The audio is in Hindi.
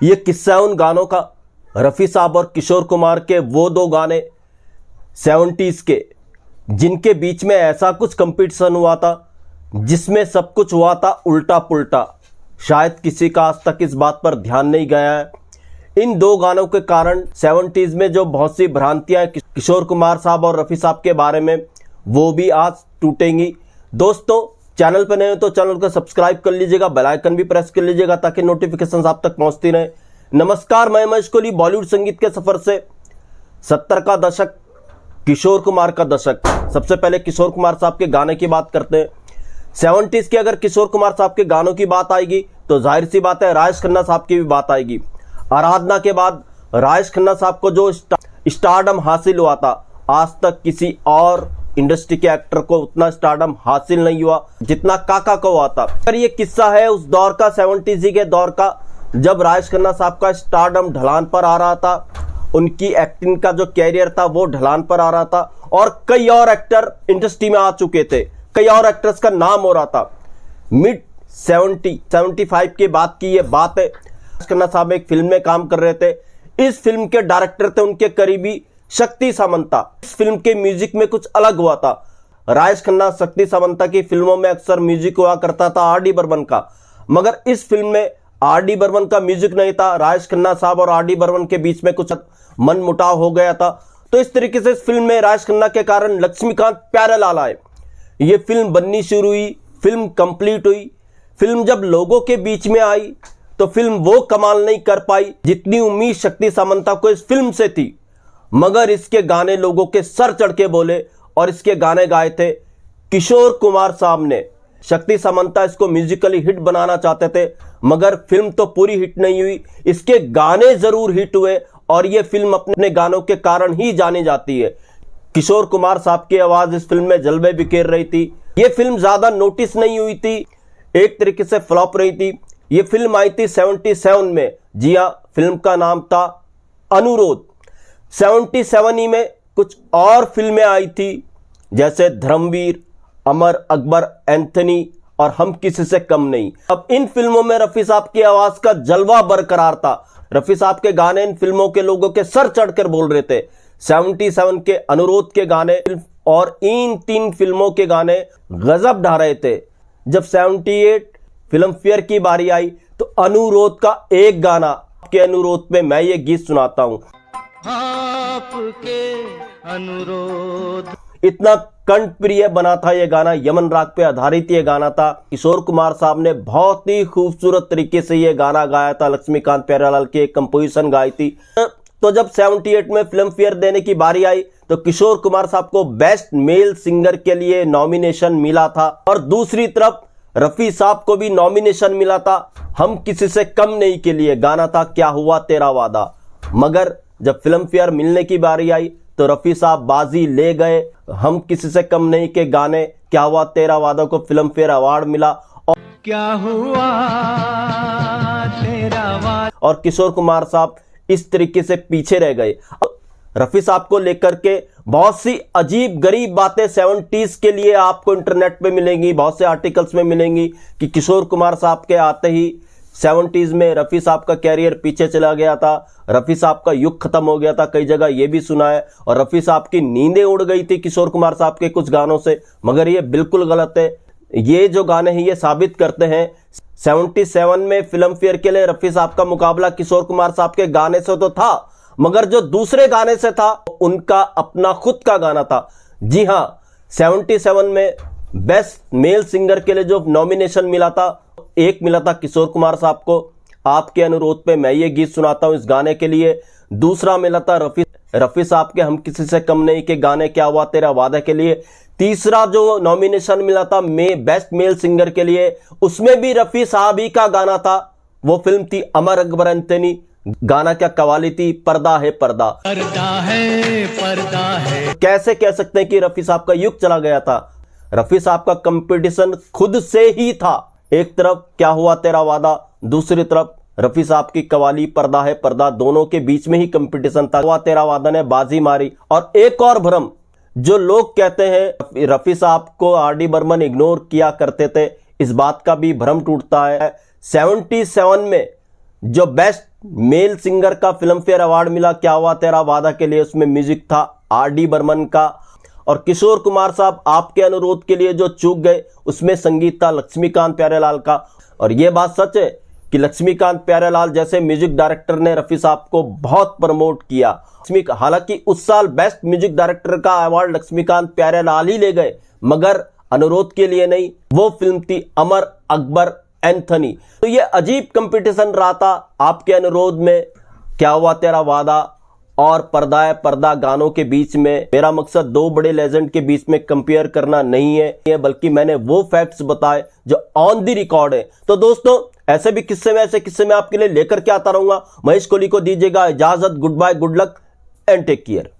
ये किस्सा है उन गानों का, रफ़ी साहब और किशोर कुमार के वो दो गाने 70s के, जिनके बीच में ऐसा कुछ कंपटीशन हुआ था जिसमें सब कुछ हुआ था उल्टा पुल्टा। शायद किसी का आज तक इस बात पर ध्यान नहीं गया है। इन दो गानों के कारण 70s में जो बहुत सी भ्रांतियां किशोर कुमार साहब और रफ़ी साहब के बारे में, वो भी आज टूटेंगी। दोस्तों, चैनल पर नए हो तो चैनल को सब्सक्राइब कर लीजिएगा, बेल आइकन भी प्रेस कर लीजिएगा ताकि नोटिफिकेशन आप तक पहुंचती रहे। नमस्कार, मैं महेश कोहली। बॉलीवुड संगीत के सफर से 70 का दशक, किशोर कुमार का दशक। सबसे पहले किशोर कुमार साहब के गाने की बात करते हैं। 70s के अगर किशोर कुमार साहब के गानों की बात आएगी तो जाहिर सी बात है राजेश खन्ना साहब की भी बात आएगी। आराधना के बाद राजेश खन्ना साहब को जो स्टारडम हासिल हुआ था, आज तक किसी और इंडस्ट्री के एक्टर को उतना स्टारडम हासिल नहीं हुआ जितना काका को हुआ था। पर ये किस्सा है उस दौर का, 70s के दौर का, जब राजेश खन्ना साहब का स्टारडम ढलान पर आ रहा था, उनकी एक्टिंग का जो कैरियर था वो ढलान पर आ रहा था और कई और एक्टर इंडस्ट्री में आ चुके थे, कई और एक्टर्स का नाम हो रहा था। मिड 75 के बाद की ये बात है। राजेश खन्ना साहब एक फिल्म में काम कर रहे थे। इस फिल्म के डायरेक्टर थे उनके करीबी शक्ति सामंता। इस फिल्म के म्यूजिक में कुछ अलग हुआ था। राजेश खन्ना शक्ति सामंता की फिल्मों में अक्सर म्यूजिक हुआ करता था आर डी बर्मन का, मगर इस फिल्म में आर डी बर्मन का म्यूजिक नहीं था। राजेश खन्ना साहब और आर डी बर्मन के बीच में कुछ मनमुटाव हो गया था। तो इस तरीके से इस फिल्म में राजेश खन्ना के कारण लक्ष्मीकांत प्यारेलाल आए। ये फिल्म बननी शुरू हुई, फिल्म कंप्लीट हुई। फिल्म जब लोगों के बीच में आई तो फिल्म वो कमाल नहीं कर पाई जितनी उम्मीद शक्ति सामंता को इस फिल्म से थी, मगर इसके गाने लोगों के सर चढ़ के बोले और इसके गाने गाए थे किशोर कुमार साहब ने। शक्ति सामंता इसको म्यूजिकली हिट बनाना चाहते थे, मगर फिल्म तो पूरी हिट नहीं हुई, इसके गाने जरूर हिट हुए और यह फिल्म अपने गानों के कारण ही जानी जाती है। किशोर कुमार साहब की आवाज इस फिल्म में जलवे बिखेर रही थी। यह फिल्म ज्यादा नोटिस नहीं हुई थी, एक तरीके से फ्लॉप रही थी। यह फिल्म आई थी 77 में। जी हां, फिल्म का नाम था अनुरोध। 77 ही में कुछ और फिल्में आई थी जैसे धर्मवीर, अमर अकबर एंथनी और हम किसी से कम नहीं। अब इन फिल्मों में रफ़ी साहब की आवाज का जलवा बरकरार था। रफ़ी साहब के गाने इन फिल्मों के लोगों के सर चढ़कर बोल रहे थे। 77 के अनुरोध के गाने और इन तीन फिल्मों के गाने गजब ढा रहे थे। जब 78 फिल्म फेयर की बारी आई तो अनुरोध का एक गाना, आपके अनुरोध पे मैं ये गीत सुनाता हूं, आपके अनुरोध, इतना कंठ प्रिय बना था ये गाना। यमन राग पे आधारित ये गाना था। किशोर कुमार साहब ने बहुत ही खूबसूरत तरीके से ये गाना गाया था। लक्ष्मीकांत प्यारेलाल की एक कंपोजिशन गाई थी। तो जब 78 में फिल्म फेयर देने की बारी आई तो किशोर कुमार साहब को बेस्ट मेल सिंगर के लिए नॉमिनेशन मिला था और दूसरी तरफ रफ़ी साहब को भी नॉमिनेशन मिला था हम किसी से कम नहीं के लिए। गाना था क्या हुआ तेरा वादा। मगर जब फिल्म फेयर मिलने की बारी आई तो रफ़ी साहब बाजी ले गए। हम किसी से कम नहीं के गाने क्या हुआ तेरा वादा को फिल्म फेयर अवार्ड मिला और क्या हुआ तेरा वादा, और किशोर कुमार साहब इस तरीके से पीछे रह गए। रफ़ी साहब को लेकर के बहुत सी अजीब गरीब बातें 70s के लिए आपको इंटरनेट पे मिलेंगी, बहुत से आर्टिकल्स में मिलेंगी कि किशोर कुमार साहब के आते ही 70s में रफ़ी साहब का कैरियर पीछे चला गया था, रफ़ी साहब का युग खत्म हो गया था। कई जगह यह भी सुना है और रफ़ी साहब की नींदें उड़ गई थी किशोर कुमार साहब के कुछ गानों से, मगर ये बिल्कुल गलत है। ये जो गाने हैं ये साबित करते हैं 77 में फिल्म फेयर के लिए रफ़ी साहब का मुकाबला किशोर कुमार साहब के गाने से तो था, मगर जो दूसरे गाने से था उनका अपना खुद का गाना था। जी हां, 77 में बेस्ट मेल सिंगर के लिए जो नॉमिनेशन मिला था, एक मिला था किशोर कुमार साहब को, आपके अनुरोध पे मैं ये गीत सुनाता हूं इस गाने के लिए। दूसरा मिला था रफ़ी साहब के हम किसी से कम नहीं के गाने क्या हुआ तेरा वादा के लिए। तीसरा जो नॉमिनेशन मिला था बेस्ट मेल सिंगर के लिए, उसमें भी रफ़ी साहब ही का गाना था। वो फिल्म थी अमर अकबर एंथनी। गाना क्या कवाली थी, पर्दा है पर्दा, पर्दा है पर्दा है। कैसे कह सकते हैं कि रफ़ी साहब का युग चला गया था। रफ़ी साहब का कंपटीशन खुद से ही था। एक तरफ क्या हुआ तेरा वादा, दूसरी तरफ रफ़ी साहब की कवाली पर्दा है पर्दा, दोनों के बीच में ही कंपटीशन था। हुआ तेरा वादा ने बाजी मारी। और एक और भ्रम, जो लोग कहते हैं रफ़ी साहब को आर डी बर्मन इग्नोर किया करते थे, इस बात का भी भ्रम टूटता है। 77 में जो बेस्ट मेल सिंगर का फिल्म फेयर अवार्ड मिला क्या हुआ तेरा वादा के लिए, उसमें म्यूजिक था आर.डी. बर्मन का। और किशोर कुमार साहब आपके अनुरोध के लिए जो चूक गए, उसमें संगीत था लक्ष्मीकांत प्यारेलाल का। और यह बात सच है कि लक्ष्मीकांत प्यारेलाल जैसे म्यूजिक डायरेक्टर ने रफी साहब को बहुत प्रमोट किया। हालांकि उस साल बेस्ट म्यूजिक डायरेक्टर का अवार्ड लक्ष्मीकांत प्यारेलाल ही ले गए, मगर अनुरोध के लिए नहीं। वो फिल्म थी अमर अकबर एंथनी। तो ये अजीब कंपटीशन रहा था आपके अनुरोध में, क्या हुआ तेरा वादा और पर्दा पर्दा गानों के बीच में। मेरा मकसद दो बड़े लेजेंड के बीच में कंपेयर करना नहीं है, बल्कि मैंने वो फैक्ट्स बताए जो ऑन द रिकॉर्ड है। तो दोस्तों, ऐसे किस्से में आपके लिए लेकर के आता रहूंगा। महेश कोहली को दीजिएगा इजाजत। Good bye, good luck and take care.